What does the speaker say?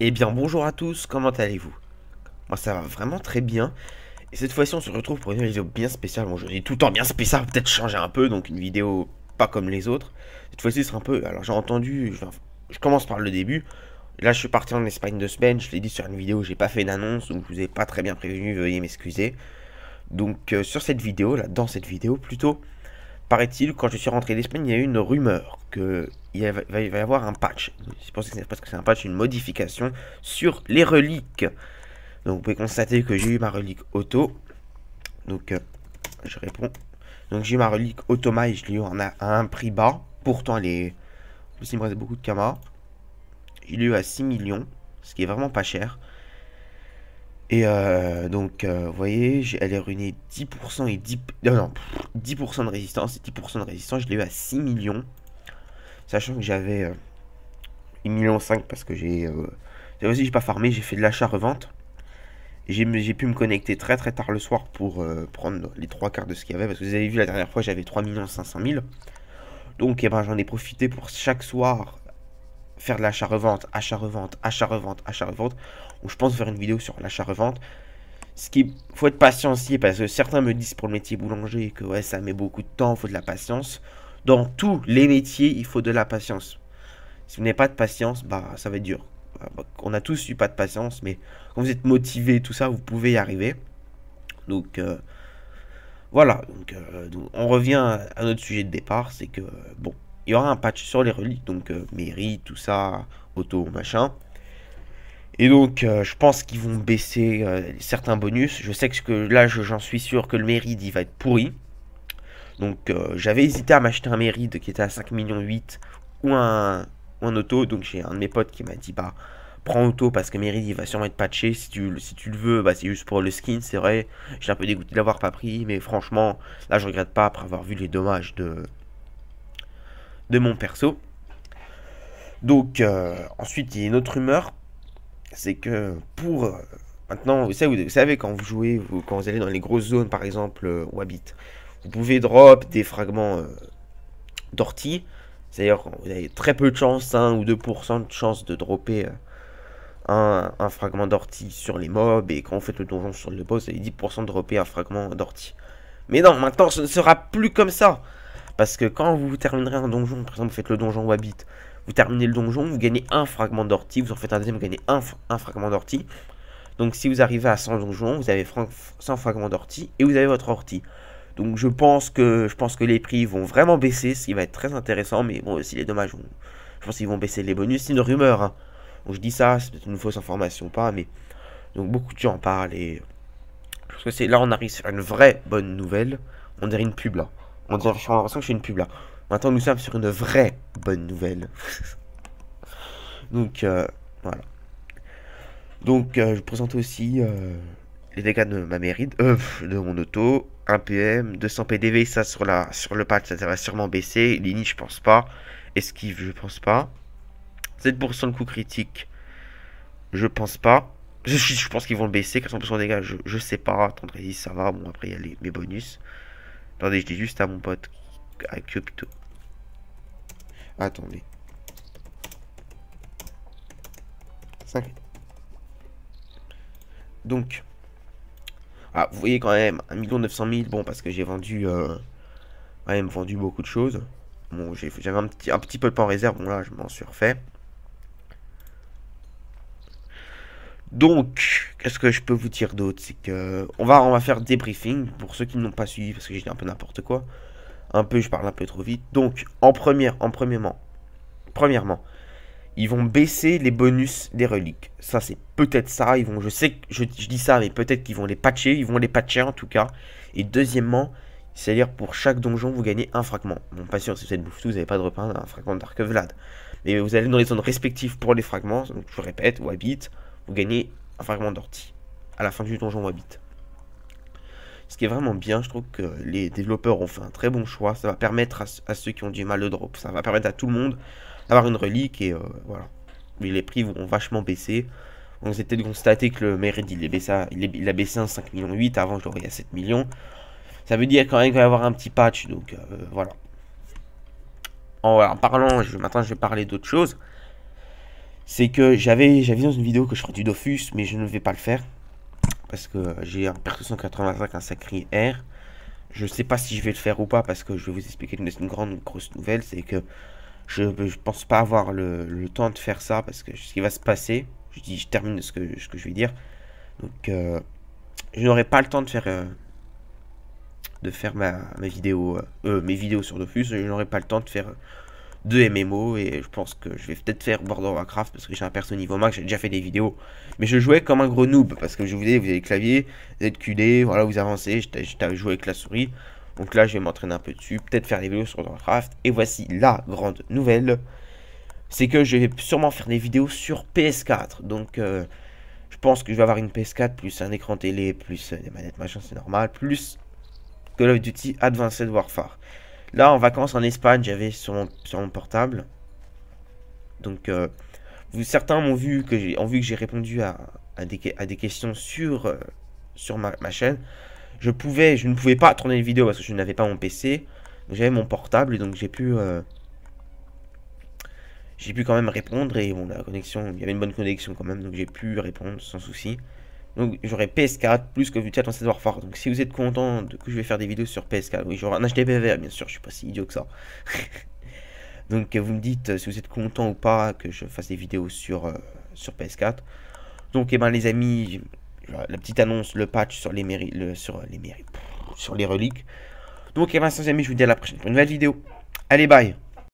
Eh bien bonjour à tous, comment allez-vous? Moi ça va vraiment très bien. Et cette fois-ci on se retrouve pour une vidéo bien spéciale. Bon je dis tout le temps bien spécial, peut-être changer un peu, donc une vidéo pas comme les autres. Cette fois-ci ce sera un peu... Alors j'ai entendu, je commence par le début. Là je suis parti en Espagne 2 semaines, je l'ai dit sur une vidéo, j'ai pas fait d'annonce, donc je vous ai pas très bien prévenu, veuillez m'excuser. Donc sur cette vidéo, là, dans cette vidéo plutôt, paraît-il, quand je suis rentré d'Espagne, il y a eu une rumeur que il va y avoir un patch. Je pense que c'est parce que c'est un patch, une modification sur les reliques. Donc vous pouvez constater que j'ai eu ma relique auto. Donc je réponds. Donc j'ai eu ma relique automa et je l'ai eu à un prix bas. Pourtant elle est... En plus il me reste beaucoup de kamas. Je l'ai eu à 6 millions. Ce qui est vraiment pas cher. Et vous voyez, elle est ruinée 10% et 10... non, 10% de résistance et 10% de résistance. Je l'ai eu à 6 millions. Sachant que j'avais 1,5 million parce que j'ai... aussi j'ai pas farmé, j'ai fait de l'achat-revente. J'ai pu me connecter très très tard le soir pour prendre les 3 quarts de ce qu'il y avait. Parce que vous avez vu la dernière fois j'avais 3 500 000. Donc eh ben, j'en ai profité pour chaque soir faire de l'achat-revente, achat-revente, achat-revente, achat-revente. Donc je pense faire une vidéo sur l'achat-revente. Ce qui faut être patient aussi parce que certains me disent pour le métier boulanger que ouais ça met beaucoup de temps, il faut de la patience. Dans tous les métiers il faut de la patience. Si vous n'avez pas de patience, bah ça va être dur. On a tous eu pas de patience, mais quand vous êtes motivé, tout ça, vous pouvez y arriver. Donc voilà, donc, on revient à notre sujet de départ, c'est que bon, il y aura un patch sur les reliques, donc mairie, tout ça, auto, machin. Et donc je pense qu'ils vont baisser certains bonus. Je sais que là, j'en suis sûr que le méride, il va être pourri. Donc j'avais hésité à m'acheter un méride qui était à 5,8 millions ou un auto. Donc j'ai un de mes potes qui m'a dit bah prends auto parce que méride il va sûrement être patché. Si tu le veux, bah c'est juste pour le skin, c'est vrai. J'ai un peu dégoûté de l'avoir pas pris, mais franchement là je regrette pas après avoir vu les dommages de mon perso. Donc ensuite il y a une autre rumeur, c'est que pour maintenant vous savez quand vous jouez, quand vous allez dans les grosses zones par exemple Wabit, vous pouvez drop des fragments d'ortie. C'est-à-dire vous avez très peu de chance, 1 ou 2% de chance de dropper un fragment d'ortie sur les mobs. Et quand vous faites le donjon sur le boss, vous avez 10% de dropper un fragment d'ortie. Mais non, maintenant ce ne sera plus comme ça. Parce que quand vous terminerez un donjon, par exemple vous faites le donjon Wabit, vous terminez le donjon, vous gagnez un fragment d'ortie, vous en faites un deuxième, vous gagnez un fragment d'ortie. Donc si vous arrivez à 100 donjons, vous avez 100 fragments d'ortie et vous avez votre ortie. Donc je pense que les prix vont vraiment baisser, ce qui va être très intéressant, mais bon aussi les dommages je pense qu'ils vont baisser les bonus, c'est une rumeur, hein. Donc je dis ça, c'est peut-être une fausse information ou pas, mais donc beaucoup de gens en parlent et je pense que c'est là on arrive sur une vraie bonne nouvelle. On dirait une pub là. On dirait, j'ai l'impression que je suis une pub là. Maintenant nous sommes sur une vraie bonne nouvelle. Donc voilà. Donc je présente aussi les dégâts de ma mérite, de mon auto, 1 PM, 200 PDV, ça sur le patch, ça va sûrement baisser. Lini, je pense pas. Esquive, je pense pas. 7% de coup critique, je pense pas. Je pense qu'ils vont le baisser. 400% de dégâts, je sais pas. Attendez, ça va. Bon, après, il y a mes bonus. Attendez, je dis juste à mon pote, à Kyopito. Attendez. 5. Donc, ah, vous voyez quand même, 1 900 000, bon, parce que j'ai vendu, quand même vendu beaucoup de choses. Bon, j'avais un petit peu de pain en réserve, bon là, je m'en suis refait. Donc, qu'est-ce que je peux vous dire d'autre? C'est que on va faire des briefings pour ceux qui n'ont pas suivi, parce que j'ai dit un peu n'importe quoi. Je parle un peu trop vite. Donc, premièrement, ils vont baisser les bonus des reliques. Ça, c'est peut-être ça. Je sais que je dis ça, mais peut-être qu'ils vont les patcher. Ils vont les patcher en tout cas. Et deuxièmement, c'est-à-dire pour chaque donjon, vous gagnez un fragment. Bon, pas sûr, si vous êtes bouffetou, vous n'avez pas de repas, un fragment d'Arc Vlad. Mais vous allez dans les zones respectives pour les fragments. Donc, je vous répète, Wabit, vous gagnez un fragment d'ortie à la fin du donjon Wabit. Ce qui est vraiment bien, je trouve que les développeurs ont fait un très bon choix. Ça va permettre à ceux qui ont du mal de drop. Ça va permettre à tout le monde d'avoir une relique et voilà. Mais les prix vont vachement baisser. Donc c'est peut-être constaté que le Merid il a baissé à 5,8 millions. Avant je l'aurais à 7 millions. Ça veut dire quand même qu'il va y avoir un petit patch. Donc voilà. En parlant, maintenant je vais parler d'autre chose. c'est que j'avais dans une vidéo que je ferai du Dofus, mais je ne vais pas le faire. Parce que j'ai un Perto 185, un Sacré R. Je sais pas si je vais le faire ou pas, parce que je vais vous expliquer une grande, grosse nouvelle, c'est que je pense pas avoir le temps de faire ça, parce que ce qui va se passer, je termine ce que je vais dire. Donc, je n'aurai pas le temps de faire mes vidéos sur Dofus, je n'aurai pas le temps de faire de MMO, et je pense que je vais peut-être faire World of Warcraft parce que j'ai un perso niveau max, j'ai déjà fait des vidéos, mais je jouais comme un gros noob parce que je vous dis, vous avez le clavier, ZQD, voilà, vous avancez, j'étais joué avec la souris, donc là je vais m'entraîner un peu dessus, peut-être faire des vidéos sur World of Warcraft, et voici la grande nouvelle, c'est que je vais sûrement faire des vidéos sur PS4, donc je pense que je vais avoir une PS4 plus un écran télé, plus des manettes machin, c'est normal, plus Call of Duty Advanced Warfare. Là, en vacances en Espagne, j'avais sur mon portable. Donc, certains m'ont vu que j'ai répondu à des questions sur ma chaîne. Je ne pouvais pas tourner une vidéo parce que je n'avais pas mon PC. Donc, j'avais mon portable et donc j'ai pu quand même répondre. Et bon, la connexion, il y avait une bonne connexion quand même, donc j'ai pu répondre sans souci. Donc j'aurai PS4 plus que Call of Duty Warfare. Donc si vous êtes content que je vais faire des vidéos sur PS4, oui, j'aurai un HDPVR bien sûr, je suis pas si idiot que ça. Donc vous me dites si vous êtes content ou pas que je fasse des vidéos sur PS4. Donc ben les amis, la petite annonce, le patch sur sur les reliques. Donc et ben les amis, je vous dis à la prochaine pour une nouvelle vidéo. Allez bye.